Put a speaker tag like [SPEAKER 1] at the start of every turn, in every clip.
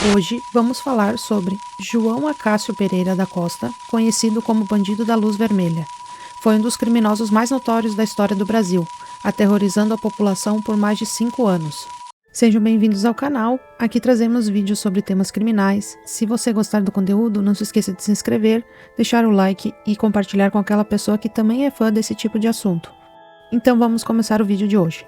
[SPEAKER 1] Hoje vamos falar sobre João Acácio Pereira da Costa, conhecido como Bandido da Luz Vermelha. Foi um dos criminosos mais notórios da história do Brasil, aterrorizando a população por mais de 5 anos. Sejam bem-vindos ao canal, aqui trazemos vídeos sobre temas criminais. Se você gostar do conteúdo, não se esqueça de se inscrever, deixar o like e compartilhar com aquela pessoa que também é fã desse tipo de assunto. Então vamos começar o vídeo de hoje.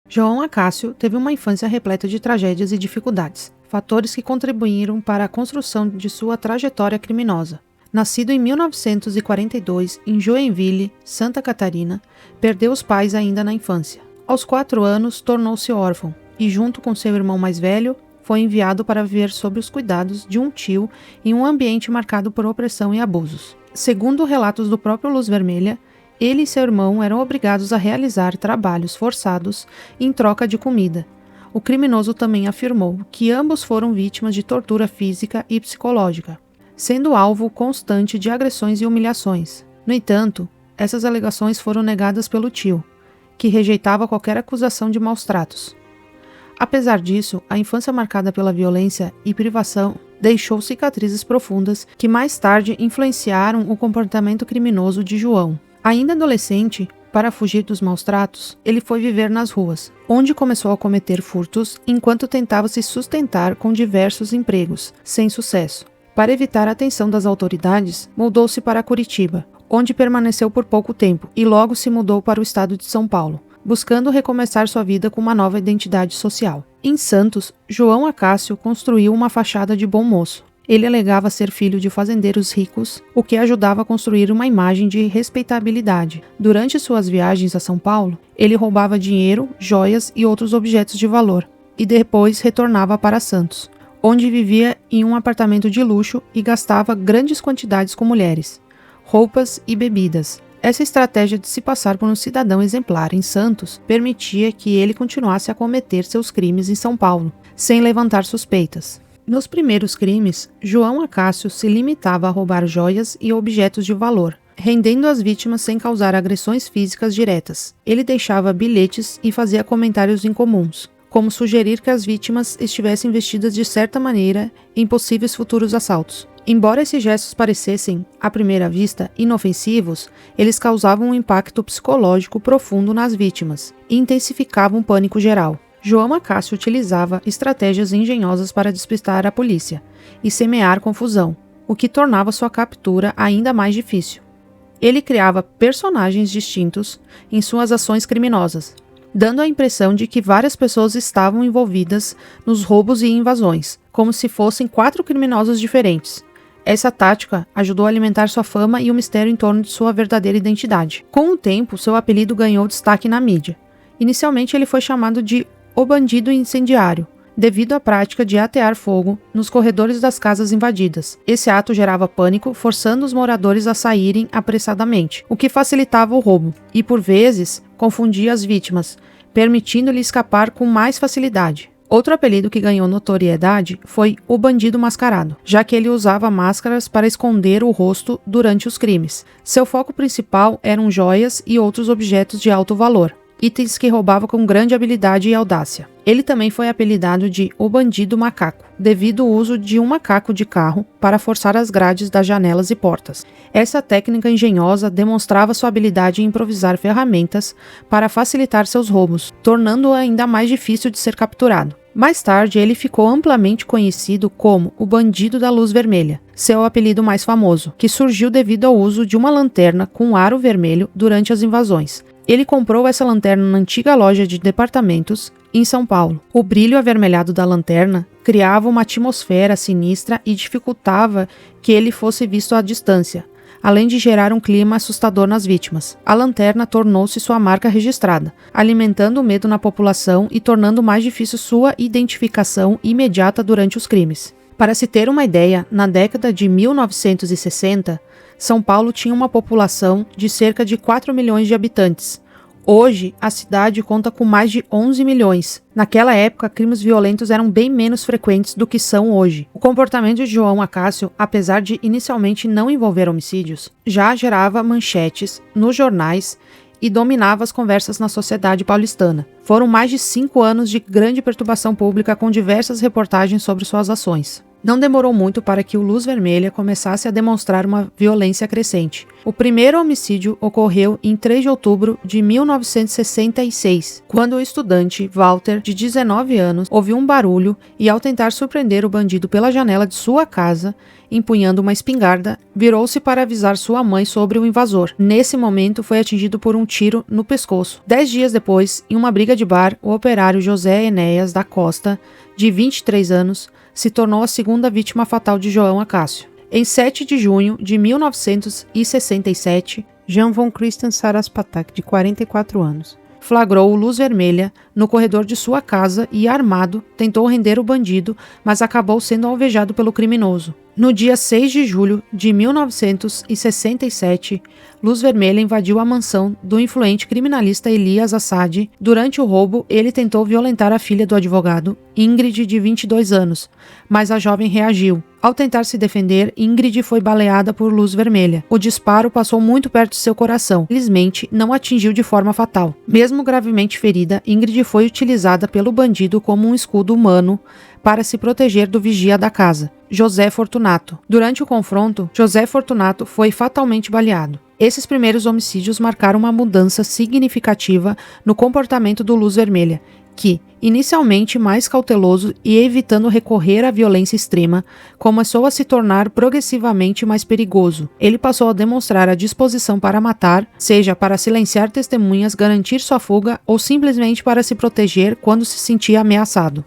[SPEAKER 1] João Acácio teve uma infância repleta de tragédias e dificuldades, fatores que contribuíram para a construção de sua trajetória criminosa. Nascido em 1942 em Joinville, Santa Catarina, perdeu os pais ainda na infância. Aos 4 anos, tornou-se órfão e, junto com seu irmão mais velho, foi enviado para viver sob os cuidados de um tio em um ambiente marcado por opressão e abusos. Segundo relatos do próprio Luz Vermelha, ele e seu irmão eram obrigados a realizar trabalhos forçados em troca de comida. O criminoso também afirmou que ambos foram vítimas de tortura física e psicológica, sendo alvo constante de agressões e humilhações. No entanto, essas alegações foram negadas pelo tio, que rejeitava qualquer acusação de maus tratos. Apesar disso, a infância marcada pela violência e privação deixou cicatrizes profundas que mais tarde influenciaram o comportamento criminoso de João. Ainda adolescente, para fugir dos maus tratos, ele foi viver nas ruas, onde começou a cometer furtos enquanto tentava se sustentar com diversos empregos, sem sucesso. Para evitar a atenção das autoridades, mudou-se para Curitiba, onde permaneceu por pouco tempo e logo se mudou para o estado de São Paulo, buscando recomeçar sua vida com uma nova identidade social. Em Santos, João Acácio construiu uma fachada de bom moço. Ele alegava ser filho de fazendeiros ricos, o que ajudava a construir uma imagem de respeitabilidade. Durante suas viagens a São Paulo, ele roubava dinheiro, joias e outros objetos de valor, e depois retornava para Santos, onde vivia em um apartamento de luxo e gastava grandes quantidades com mulheres, roupas e bebidas. Essa estratégia de se passar por um cidadão exemplar em Santos permitia que ele continuasse a cometer seus crimes em São Paulo, sem levantar suspeitas. Nos primeiros crimes, João Acácio se limitava a roubar joias e objetos de valor, rendendo as vítimas sem causar agressões físicas diretas. Ele deixava bilhetes e fazia comentários incomuns, como sugerir que as vítimas estivessem vestidas de certa maneira em possíveis futuros assaltos. Embora esses gestos parecessem, à primeira vista, inofensivos, eles causavam um impacto psicológico profundo nas vítimas e intensificavam o pânico geral. João Acácio utilizava estratégias engenhosas para despistar a polícia e semear confusão, o que tornava sua captura ainda mais difícil. Ele criava personagens distintos em suas ações criminosas, dando a impressão de que várias pessoas estavam envolvidas nos roubos e invasões, como se fossem 4 criminosos diferentes. Essa tática ajudou a alimentar sua fama e o mistério em torno de sua verdadeira identidade. Com o tempo, seu apelido ganhou destaque na mídia. Inicialmente, ele foi chamado de O Bandido Incendiário, devido à prática de atear fogo nos corredores das casas invadidas. Esse ato gerava pânico, forçando os moradores a saírem apressadamente, o que facilitava o roubo, e por vezes confundia as vítimas, permitindo-lhe escapar com mais facilidade. Outro apelido que ganhou notoriedade foi o Bandido Mascarado, já que ele usava máscaras para esconder o rosto durante os crimes. Seu foco principal eram joias e outros objetos de alto valor, itens que roubava com grande habilidade e audácia. Ele também foi apelidado de O Bandido Macaco, devido ao uso de um macaco de carro para forçar as grades das janelas e portas. Essa técnica engenhosa demonstrava sua habilidade em improvisar ferramentas para facilitar seus roubos, tornando-o ainda mais difícil de ser capturado. Mais tarde, ele ficou amplamente conhecido como o Bandido da Luz Vermelha, seu apelido mais famoso, que surgiu devido ao uso de uma lanterna com um aro vermelho durante as invasões. Ele comprou essa lanterna na antiga loja de departamentos em São Paulo. O brilho avermelhado da lanterna criava uma atmosfera sinistra e dificultava que ele fosse visto à distância, além de gerar um clima assustador nas vítimas. A lanterna tornou-se sua marca registrada, alimentando o medo na população e tornando mais difícil sua identificação imediata durante os crimes. Para se ter uma ideia, na década de 1960, São Paulo tinha uma população de cerca de 4 milhões de habitantes. Hoje, a cidade conta com mais de 11 milhões. Naquela época, crimes violentos eram bem menos frequentes do que são hoje. O comportamento de João Acácio, apesar de inicialmente não envolver homicídios, já gerava manchetes nos jornais e dominava as conversas na sociedade paulistana. Foram mais de 5 anos de grande perturbação pública com diversas reportagens sobre suas ações. Não demorou muito para que o Luz Vermelha começasse a demonstrar uma violência crescente. O primeiro homicídio ocorreu em 3 de outubro de 1966, quando o estudante Walter, de 19 anos, ouviu um barulho e, ao tentar surpreender o bandido pela janela de sua casa, empunhando uma espingarda, virou-se para avisar sua mãe sobre o invasor. Nesse momento, foi atingido por um tiro no pescoço. 10 dias depois, em uma briga de bar, o operário José Enéas da Costa, de 23 anos, se tornou a segunda vítima fatal de João Acácio. Em 7 de junho de 1967, Jean von Christian Saraspatak, de 44 anos, flagrou o Luz Vermelha no corredor de sua casa e, armado, tentou render o bandido, mas acabou sendo alvejado pelo criminoso. No dia 6 de julho de 1967, Luz Vermelha invadiu a mansão do influente criminalista Elias Assad. Durante o roubo, ele tentou violentar a filha do advogado, Ingrid, de 22 anos, mas a jovem reagiu. Ao tentar se defender, Ingrid foi baleada por Luz Vermelha. O disparo passou muito perto de seu coração. Felizmente, não atingiu de forma fatal. Mesmo gravemente ferida, Ingrid foi utilizada pelo bandido como um escudo humano para se proteger do vigia da casa, José Fortunato. Durante o confronto, José Fortunato foi fatalmente baleado. Esses primeiros homicídios marcaram uma mudança significativa no comportamento do Luz Vermelha, que, inicialmente mais cauteloso e evitando recorrer à violência extrema, começou a se tornar progressivamente mais perigoso. Ele passou a demonstrar a disposição para matar, seja para silenciar testemunhas, garantir sua fuga ou simplesmente para se proteger quando se sentia ameaçado.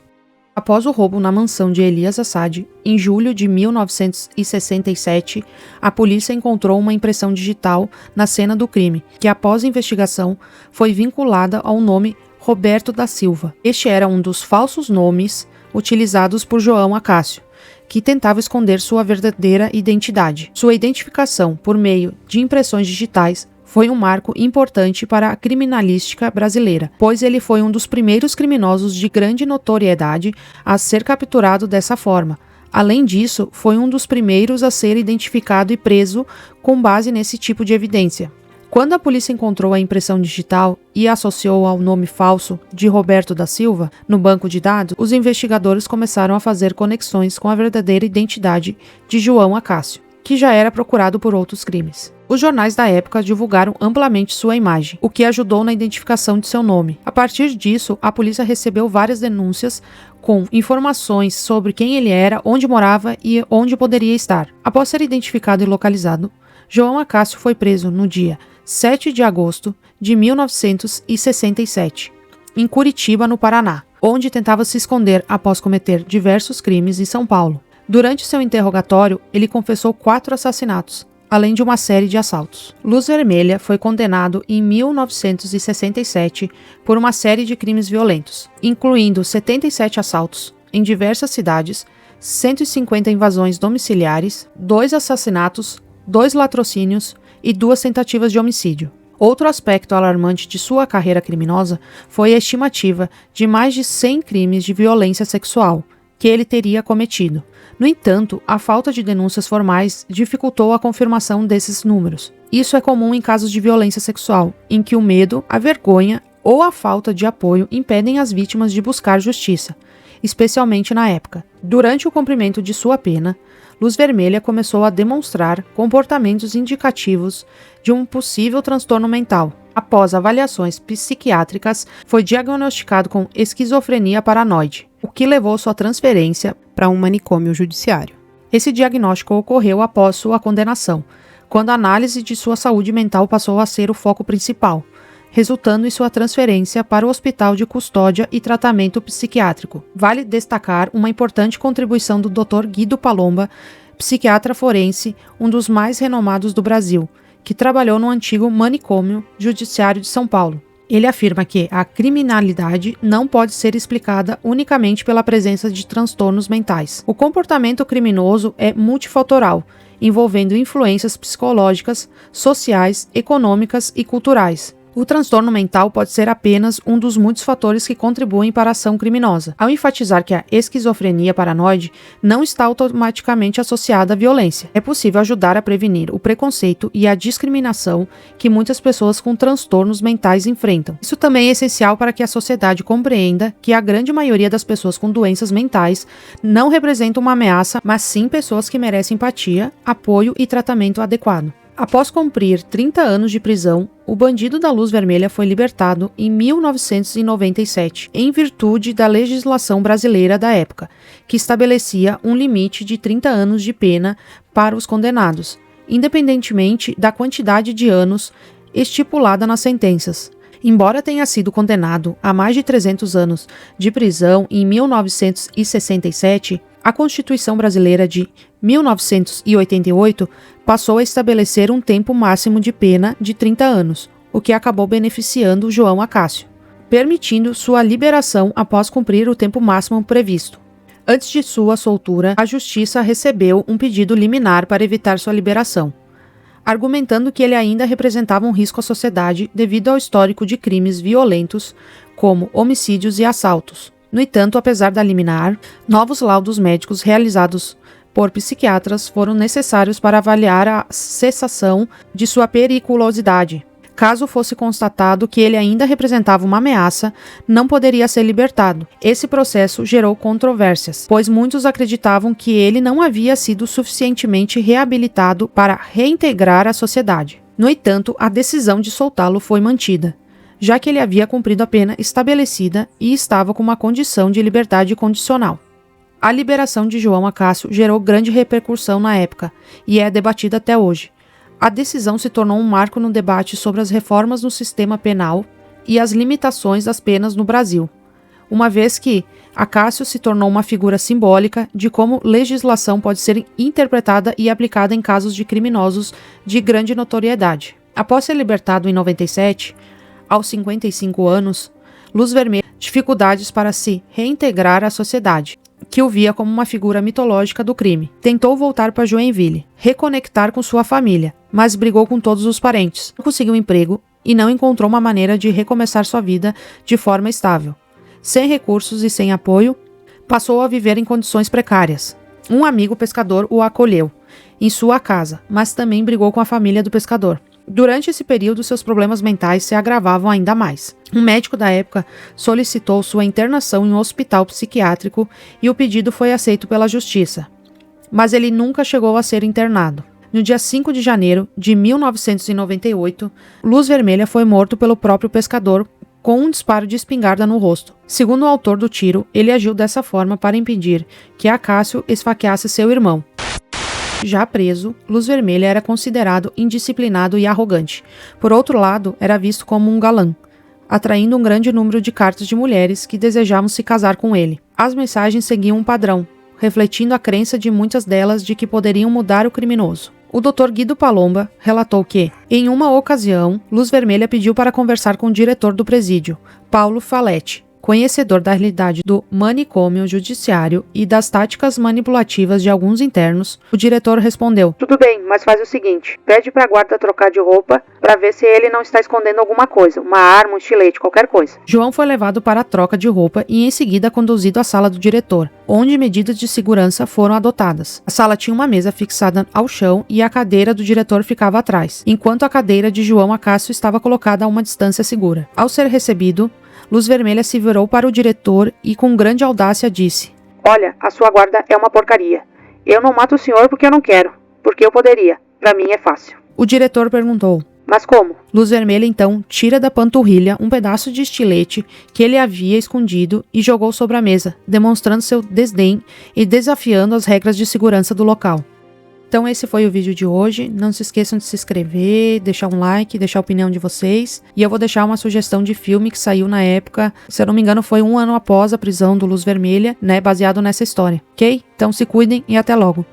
[SPEAKER 1] Após o roubo na mansão de Elias Assad, em julho de 1967, a polícia encontrou uma impressão digital na cena do crime, que após investigação foi vinculada ao nome Roberto da Silva. Este era um dos falsos nomes utilizados por João Acácio, que tentava esconder sua verdadeira identidade. Sua identificação por meio de impressões digitais foi um marco importante para a criminalística brasileira, pois ele foi um dos primeiros criminosos de grande notoriedade a ser capturado dessa forma. Além disso, foi um dos primeiros a ser identificado e preso com base nesse tipo de evidência. Quando a polícia encontrou a impressão digital e a associou ao nome falso de Roberto da Silva no banco de dados, os investigadores começaram a fazer conexões com a verdadeira identidade de João Acácio, que já era procurado por outros crimes. Os jornais da época divulgaram amplamente sua imagem, o que ajudou na identificação de seu nome. A partir disso, a polícia recebeu várias denúncias com informações sobre quem ele era, onde morava e onde poderia estar. Após ser identificado e localizado, João Acácio foi preso no dia 7 de agosto de 1967, em Curitiba, no Paraná, onde tentava se esconder após cometer diversos crimes em São Paulo. Durante seu interrogatório, ele confessou 4 assassinatos, além de uma série de assaltos. Luz Vermelha foi condenado em 1967 por uma série de crimes violentos, incluindo 77 assaltos em diversas cidades, 150 invasões domiciliares, 2 assassinatos, 2 latrocínios e 2 tentativas de homicídio. Outro aspecto alarmante de sua carreira criminosa foi a estimativa de mais de 100 crimes de violência sexual que ele teria cometido. No entanto, a falta de denúncias formais dificultou a confirmação desses números. Isso é comum em casos de violência sexual, em que o medo, a vergonha ou a falta de apoio impedem as vítimas de buscar justiça, especialmente na época. Durante o cumprimento de sua pena, Luz Vermelha começou a demonstrar comportamentos indicativos de um possível transtorno mental. Após avaliações psiquiátricas, foi diagnosticado com esquizofrenia paranoide, o que levou sua transferência para um manicômio judiciário. Esse diagnóstico ocorreu após sua condenação, quando a análise de sua saúde mental passou a ser o foco principal, resultando em sua transferência para o Hospital de Custódia e Tratamento Psiquiátrico. Vale destacar uma importante contribuição do Dr. Guido Palomba, psiquiatra forense, um dos mais renomados do Brasil, que trabalhou no antigo manicômio judiciário de São Paulo. Ele afirma que a criminalidade não pode ser explicada unicamente pela presença de transtornos mentais. O comportamento criminoso é multifatorial, envolvendo influências psicológicas, sociais, econômicas e culturais. O transtorno mental pode ser apenas um dos muitos fatores que contribuem para a ação criminosa, ao enfatizar que a esquizofrenia paranoide não está automaticamente associada à violência. É possível ajudar a prevenir o preconceito e a discriminação que muitas pessoas com transtornos mentais enfrentam. Isso também é essencial para que a sociedade compreenda que a grande maioria das pessoas com doenças mentais não representa uma ameaça, mas sim pessoas que merecem empatia, apoio e tratamento adequado. Após cumprir 30 anos de prisão, o bandido da luz vermelha foi libertado em 1997, em virtude da legislação brasileira da época, que estabelecia um limite de 30 anos de pena para os condenados, independentemente da quantidade de anos estipulada nas sentenças. Embora tenha sido condenado a mais de 300 anos de prisão em 1967, a Constituição Brasileira de 1988 passou a estabelecer um tempo máximo de pena de 30 anos, o que acabou beneficiando João Acácio, permitindo sua liberação após cumprir o tempo máximo previsto. Antes de sua soltura, a Justiça recebeu um pedido liminar para evitar sua liberação, argumentando que ele ainda representava um risco à sociedade devido ao histórico de crimes violentos, como homicídios e assaltos. No entanto, apesar da liminar, novos laudos médicos realizados por psiquiatras foram necessários para avaliar a cessação de sua periculosidade. Caso fosse constatado que ele ainda representava uma ameaça, não poderia ser libertado. Esse processo gerou controvérsias, pois muitos acreditavam que ele não havia sido suficientemente reabilitado para reintegrar a sociedade. No entanto, a decisão de soltá-lo foi mantida, já que ele havia cumprido a pena estabelecida e estava com uma condição de liberdade condicional. A liberação de João Acácio gerou grande repercussão na época e é debatida até hoje. A decisão se tornou um marco no debate sobre as reformas no sistema penal e as limitações das penas no Brasil, uma vez que Acácio se tornou uma figura simbólica de como legislação pode ser interpretada e aplicada em casos de criminosos de grande notoriedade. Após ser libertado em 97, aos 55 anos, Luz Vermelha teve dificuldades para se reintegrar à sociedade, que o via como uma figura mitológica do crime. Tentou voltar para Joinville, reconectar com sua família, mas brigou com todos os parentes. Não conseguiu emprego e não encontrou uma maneira de recomeçar sua vida de forma estável. Sem recursos e sem apoio, passou a viver em condições precárias. Um amigo pescador o acolheu em sua casa, mas também brigou com a família do pescador. Durante esse período, seus problemas mentais se agravavam ainda mais. Um médico da época solicitou sua internação em um hospital psiquiátrico e o pedido foi aceito pela justiça, mas ele nunca chegou a ser internado. No dia 5 de janeiro de 1998, Luz Vermelha foi morto pelo próprio pescador com um disparo de espingarda no rosto. Segundo o autor do tiro, ele agiu dessa forma para impedir que Acácio esfaqueasse seu irmão. Já preso, Luz Vermelha era considerado indisciplinado e arrogante. Por outro lado, era visto como um galã, atraindo um grande número de cartas de mulheres que desejavam se casar com ele. As mensagens seguiam um padrão, refletindo a crença de muitas delas de que poderiam mudar o criminoso. O Dr. Guido Palomba relatou que, em uma ocasião, Luz Vermelha pediu para conversar com o diretor do presídio, Paulo Faletti. Conhecedor da realidade do manicômio judiciário e das táticas manipulativas de alguns internos, o diretor respondeu: "Tudo bem, mas faz o seguinte, pede para a guarda trocar de roupa para ver se ele não está escondendo alguma coisa, uma arma, um estilete, qualquer coisa." João foi levado para a troca de roupa e em seguida conduzido à sala do diretor, onde medidas de segurança foram adotadas. A sala tinha uma mesa fixada ao chão e a cadeira do diretor ficava atrás, enquanto a cadeira de João Acácio estava colocada a uma distância segura. Ao ser recebido, Luz Vermelha se virou para o diretor e com grande audácia disse: "Olha, a sua guarda é uma porcaria. Eu não mato o senhor porque eu não quero, porque eu poderia. Para mim é fácil." O diretor perguntou: "Mas como?" Luz Vermelha então tira da panturrilha um pedaço de estilete que ele havia escondido e jogou sobre a mesa, demonstrando seu desdém e desafiando as regras de segurança do local. Então esse foi o vídeo de hoje. Não se esqueçam de se inscrever, deixar um like, deixar a opinião de vocês. E eu vou deixar uma sugestão de filme que saiu na época, se eu não me engano foi 1 ano após a prisão do Luz Vermelha, né, baseado nessa história, ok? Então se cuidem e até logo.